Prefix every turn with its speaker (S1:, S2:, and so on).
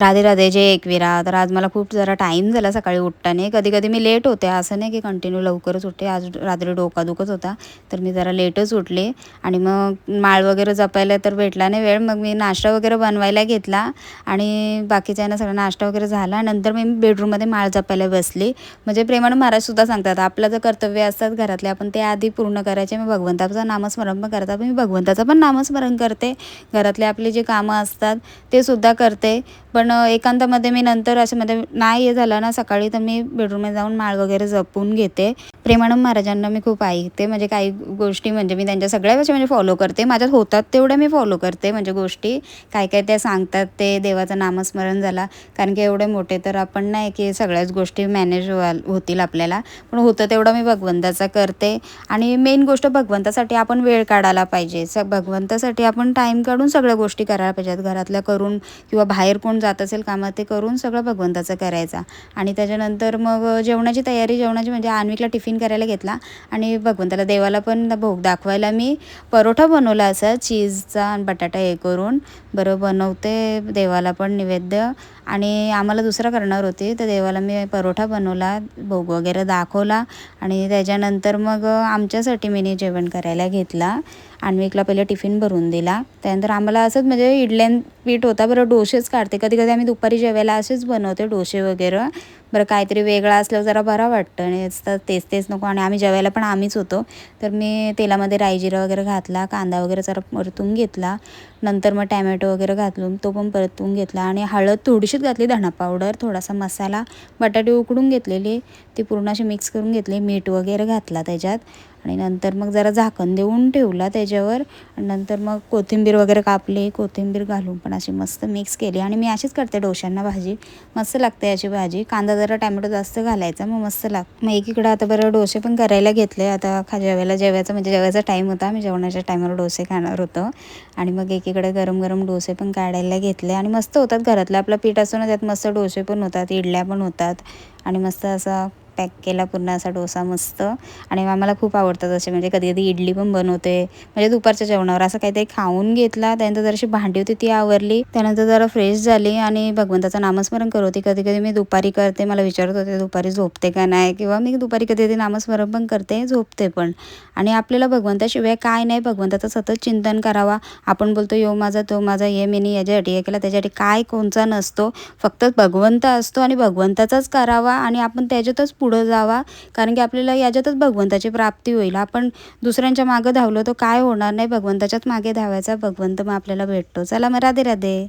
S1: राधे राधे, जय एकविरा. तर आज मला खूप जरा टाईम झाला सकाळी उठताना. कधी-कधी मी लेट होते, असं नाही की कंटिन्यू लवकरच उठते. आज रात्री डोका दुखत होता, तर मी जरा लेटच उठले आणि मग माळ वगैरे जपायला तर भेटला नाही वेळ. मग मी नाश्ता वगैरे बनवायला घेतला आणि बाकीच्यांना सगळा नाश्ता वगैरे झाला. नंतर मी बेडरूममध्ये माळ जपायला बसली. म्हणजे प्रेमानं महाराजसुद्धा सांगतात, आपलं जर कर्तव्य असतात घरातले, आपण ते आधी पूर्ण करायचे. मी भगवंताचं नामस्मरण पण करतात, मी भगवंताचं पण नामस्मरण करते. घरातले आपली जी कामं असतात ते सुद्धा करते. पण एकांतामध्ये मी नंतर असं मध्ये नाही हे झालं ना सकाळी, तर मी बेडरूममध्ये जाऊन माळ वगैरे जपून घेते. प्रेमानंद महाराजांना मी खूप ऐकते. म्हणजे काही गोष्टी म्हणजे मी त्यांच्या सगळ्या गोष्टी म्हणजे फॉलो करते. माझ्यात होतात तेवढ्या मी फॉलो करते. म्हणजे गोष्टी काय काय त्या सांगतात ते देवाचं नामस्मरण झाला. कारण की एवढे मोठे तर आपण नाही की सगळ्याच गोष्टी मॅनेज होतील आपल्याला. पण होतं तेवढं मी भगवंताचा करते. आणि मेन गोष्ट भगवंतासाठी आपण वेळ काढायला पाहिजे. भगवंतासाठी आपण टाईम काढून सगळ्या गोष्टी करायला पाहिजेत. घरातल्या करून किंवा बाहेर कोण जात असेल कामात ते करून सगळं भगवंताचं करायचा. आणि त्याच्यानंतर मग जेवणाची म्हणजे अन्विकला टिफिन करायला घेतला आणि भगवंताला देवाला पण भोग दाखवायला मी परोठा बनवला असा चीजचा आणि बटाटा हे करून. बरं बनवते देवाला पण नैवेद्य. आणि आम्हाला दुसरा करणार होती, तर देवाला मी परोठा बनवला, भोग वगैरे दाखवला आणि त्याच्यानंतर मग आमच्यासाठी मी जेवण करायला घेतला. अन्विकला पहिले टिफिन भरून दिला. त्यानंतर आम्हाला असंच म्हणजे इडल्यान पीठ होता. बरं डोसेच काढते, कधी कधी आम्ही दुपारी जेवायला असेच बनवते डोसे वगैरे. बरं काहीतरी वेगळं असल्यावर जरा बरं वाटतं आणि तेच तेच नको. आणि आम्ही जेवायला पण आम्हीच होतो, तर मी तेलामध्ये राई जिरा वगैरे घातला, कांदा वगैरे जरा परतून घेतला. नंतर मग टॅमॅटो वगैरे घालून तो पण परतून घेतला आणि हळद थोडीशीच घातली, धणा पावडर, थोडासा मसाला, बटाटे उकडून घेतलेले ती पूर्ण अशी मिक्स करून घेतली, मीठ वगैरे घातला त्याच्यात. आणि नंतर मग जरा झाकण देऊन ठेवला त्याच्यावर. आणि नंतर मग कोथिंबीर वगैरे कापली, कोथिंबीर घालून पण अशी मस्त मिक्स केली. आणि मी अशीच करते डोशांना भाजी, मस्त लागते अशी भाजी. कांदा जरा टॅमॅटो जास्त घालायचा, मग मस्त लागतं. मग एकीकडे आता बरं डोसे पण करायला घेतले. आता जेवायचं म्हणजे जेवायचा टाईम होता, मी जेवणाच्या टाईमावर डोसे खाणार होतो. आणि मग एकीकडे गरम गरम डोसे पण काढायला घेतले आणि मस्त होतात. घरातलं आपलं पीठ असतो ना, त्यात मस्त डोसे पण होतात, इडल्या पण होतात. आणि मस्त असा पॅक केला पूर्ण असा डोसा मस्त. आणि आम्हाला खूप आवडतात असे, म्हणजे कधी कधी इडली पण बनवते. म्हणजे दुपारच्या जेवणावर असं काहीतरी खाऊन घेतला. त्यानंतर जराशी भांडी होती ती आवरली. त्यानंतर जरा फ्रेश झाली आणि भगवंताचं नामस्मरण करत होती. कधी कधी मी दुपारी करते, मला विचारत होते दुपारी झोपते का नाही, किंवा मी दुपारी कधी कधी नामस्मरण पण करते, झोपते पण. आणि आपल्याला भगवंताशिवाय काय नाही, भगवंताचं सतत चिंतन करावा. आपण बोलतो यो माझा तो माझा, ये मी याच्यासाठी हे केला त्याच्यासाठी, काय कोणचा नसतो. फक्त भगवंत असतो आणि भगवंताचाच करावा आणि आपण त्याच्यातच पुढं जावा. कारण की आपल्याला याच्यातच भगवंताची प्राप्ती होईल. आपण दुसऱ्यांच्या मागं धावलो तर काय होणार नाही, भगवंताच्याच मागे धावायचा, भगवंत मग आपल्याला भेटतो. चला मग राधे राधे.